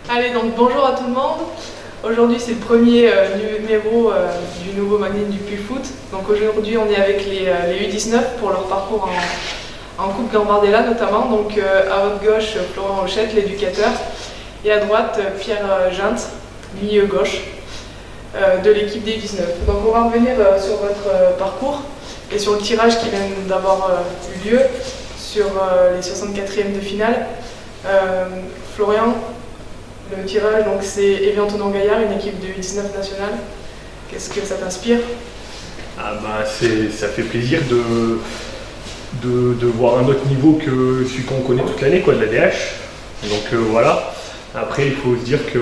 Allez, donc bonjour à tout le monde. Aujourd'hui, c'est le premier numéro du nouveau magazine du Puy-Foot. Donc aujourd'hui, on est avec les U19 pour leur parcours en Coupe Gambardella notamment. Donc à votre gauche, Florent Rochette, l'éducateur, et à droite, Pierre Ginte, milieu gauche de l'équipe des U19. Donc on va revenir sur votre parcours et sur le tirage qui vient d'avoir eu lieu sur les 64e de finale. Florian, le tirage, donc c'est Evian Tonon-Gaillard, une équipe de U19 nationale. Qu'est-ce que ça t'inspire? Ça fait plaisir de voir un autre niveau que celui qu'on connaît toute l'année, de la DH. Donc voilà. Après, il faut se dire que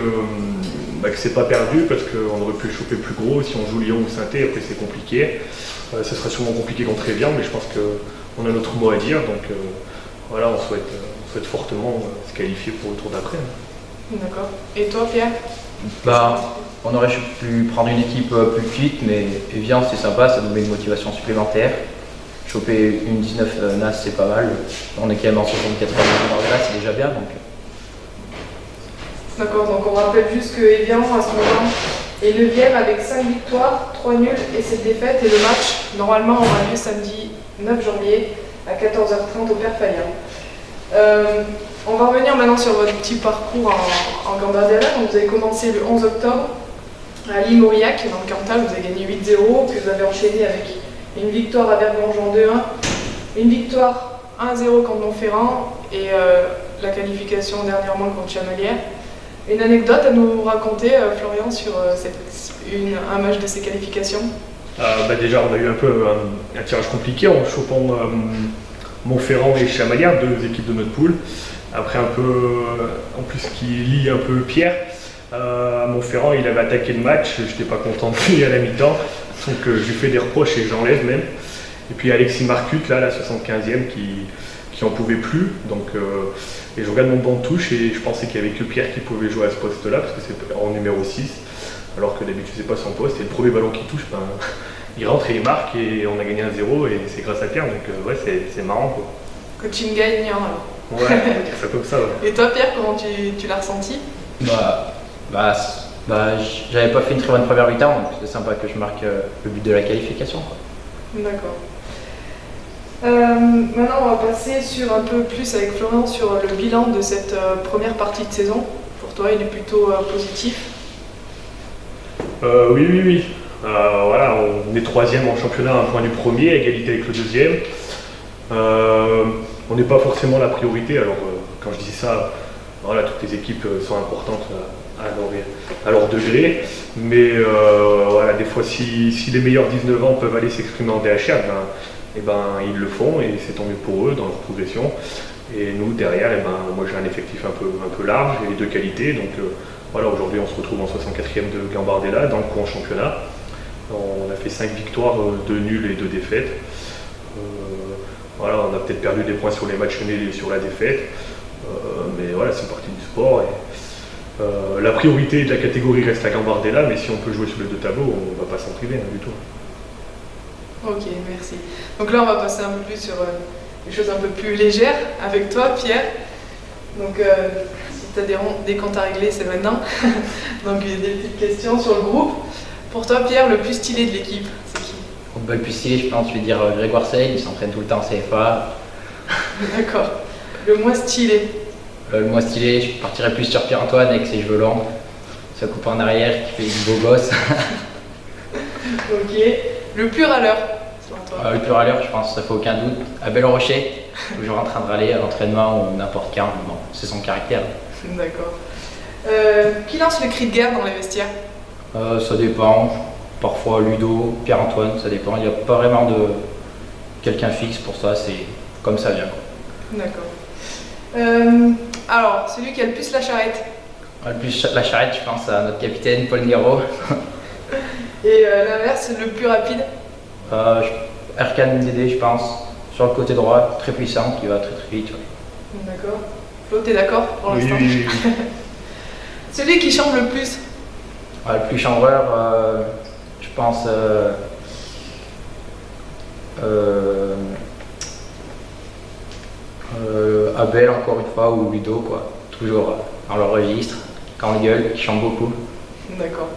c'est pas perdu parce qu'on aurait pu le choper plus gros si on joue Lyon ou Saint-Étienne. Après, c'est compliqué. Ça sera sûrement compliqué contre Evian, mais je pense qu'on a notre mot à dire. Donc voilà, on souhaite fortement se qualifier pour le tour d'après. D'accord. Et toi, Pierre? On aurait pu prendre une équipe plus petite, mais Evian c'est sympa, ça nous met une motivation supplémentaire. Choper une 19 NAS c'est pas mal. On est quand même en 64e là, c'est déjà bien. D'accord, donc on rappelle juste que Evian à ce moment est 9e avec 5 victoires, 3 nuls et 7 défaites. Et le match, normalement, aura lieu samedi 9 janvier à 14h30 au Père Fayard. On va revenir maintenant sur votre petit parcours en Gambardella. Donc vous avez commencé le 11 octobre à Lille-Mauriac, dans le Cantal. Vous avez gagné 8-0, puis vous avez enchaîné avec une victoire à Vergonge en 2-1, une victoire 1-0 contre Montferrand et la qualification dernièrement contre Chamalières. Une anecdote à nous raconter, Florian, sur un match de ces qualifications? Déjà, on a eu un peu un tirage compliqué en chopant Montferrand et Chamalières, deux équipes de notre poule. Après en plus qui lie un peu Pierre, Montferrand il avait attaqué le match, j'étais pas content de lui à la mi-temps, donc je lui fais des reproches et j'enlève même. Et puis Alexis Marcut, là, la 75e, qui en pouvait plus, et je regarde mon banc de touche et je pensais qu'il n'y avait que Pierre qui pouvait jouer à ce poste-là, parce que c'est en numéro 6, alors que d'habitude c'est pas son poste, et le premier ballon qui touche, il rentre et il marque, et on a gagné 1-0, et c'est grâce à Pierre, donc c'est marrant quoi. Coaching gagnant alors. Ouais, on va dire ça comme ça. Ouais. Et toi, Pierre, comment tu l'as ressenti? J'avais pas fait une très bonne première mi-temps, donc c'est sympa que je marque le but de la qualification. D'accord. Maintenant, on va passer un peu plus avec Florian sur le bilan de cette première partie de saison. Pour toi, il est plutôt positif? Oui. Voilà, on est 3e en championnat, un point du premier, à égalité avec le 2e. On n'est pas forcément la priorité, alors quand je dis ça, voilà, toutes les équipes sont importantes à leur degré, mais voilà, des fois si les meilleurs 19 ans peuvent aller s'exprimer en DHR, ils le font et c'est tant mieux pour eux dans leur progression. Et nous derrière, moi j'ai un effectif un peu large et de qualité, donc voilà, aujourd'hui on se retrouve en 64e de Gambardella dans le coup en championnat. On a fait 5 victoires, 2 nuls et 2 défaites. Voilà, on a peut-être perdu des points sur les matchs nuls et sur la défaite, mais voilà, c'est partie du sport. Et, la priorité de la catégorie reste la Gambardella, mais si on peut jouer sur les deux tableaux, on ne va pas s'en priver du tout. Ok, merci. Donc là, on va passer un peu plus sur des choses un peu plus légères avec toi, Pierre. Donc, si tu as des comptes à régler, c'est maintenant. Donc, il y a des petites questions sur le groupe. Pour toi, Pierre, le plus stylé de l'équipe, c'est qui? Le plus stylé, je pense, je vais dire Grégoire Sey, il s'entraîne tout le temps en CFA. D'accord. Le moins stylé? Le moins stylé, je partirais plus sur Pierre-Antoine avec ses cheveux longs, sa coupe en arrière qui fait du beau gosse. Ok. Le plus râleur, selon toi? Le plus râleur, je pense, ça fait aucun doute. Abel Rocher, toujours en train de râler à l'entraînement ou n'importe quand, mais bon, c'est son caractère. D'accord. Qui lance le cri de guerre dans les vestiaires? Ça dépend. Parfois Ludo, Pierre-Antoine, ça dépend. Il n'y a pas vraiment de quelqu'un fixe pour ça, c'est comme ça vient. D'accord. Alors, celui qui a le plus la charrette? Le plus la charrette, je pense à notre capitaine Paul Niro. Et l'inverse, le plus rapide? Erkan Dédé, je pense, sur le côté droit, très puissant, qui va très très vite. Ouais. D'accord. Flo, t'es d'accord pour l'instant? Oui. Celui qui chante le plus? Le plus chambreur, je pense Abel encore une fois ou Ludo, quoi. Toujours dans leur registre, quand on gueule, qui chante beaucoup. D'accord.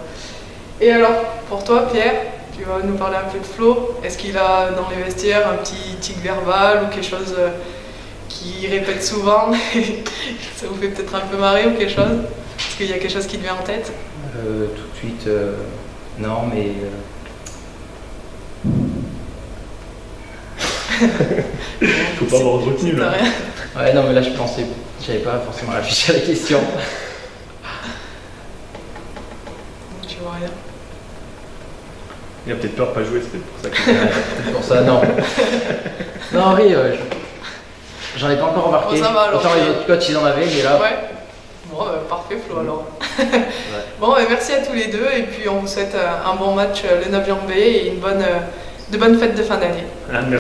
Et alors, pour toi, Pierre, tu vas nous parler un peu de Flo. Est-ce qu'il a dans les vestiaires un petit tic verbal ou quelque chose qu'il répète souvent ça vous fait peut-être un peu marrer ou quelque chose? Est-ce qu'il y a quelque chose qui te vient en tête? Tout de suite, non, mais Faut pas avoir retenu c'est là. rien. ouais, non, mais là, j'avais pas forcément réfléchi à la question. Tu vois rien. Il a peut-être peur de pas jouer, c'est peut-être pour ça que. Peut-être pour ça, non. Non, Henri, j'en ai pas encore remarqué. Bon, ça va, alors. Autant les autres coachs, ils en avaient, mais là. Ouais. Bon, parfait Flo alors. Bon, merci à tous les deux et puis on vous souhaite un bon match le 9 janvier et de bonnes fêtes de fin d'année. Ah, merci.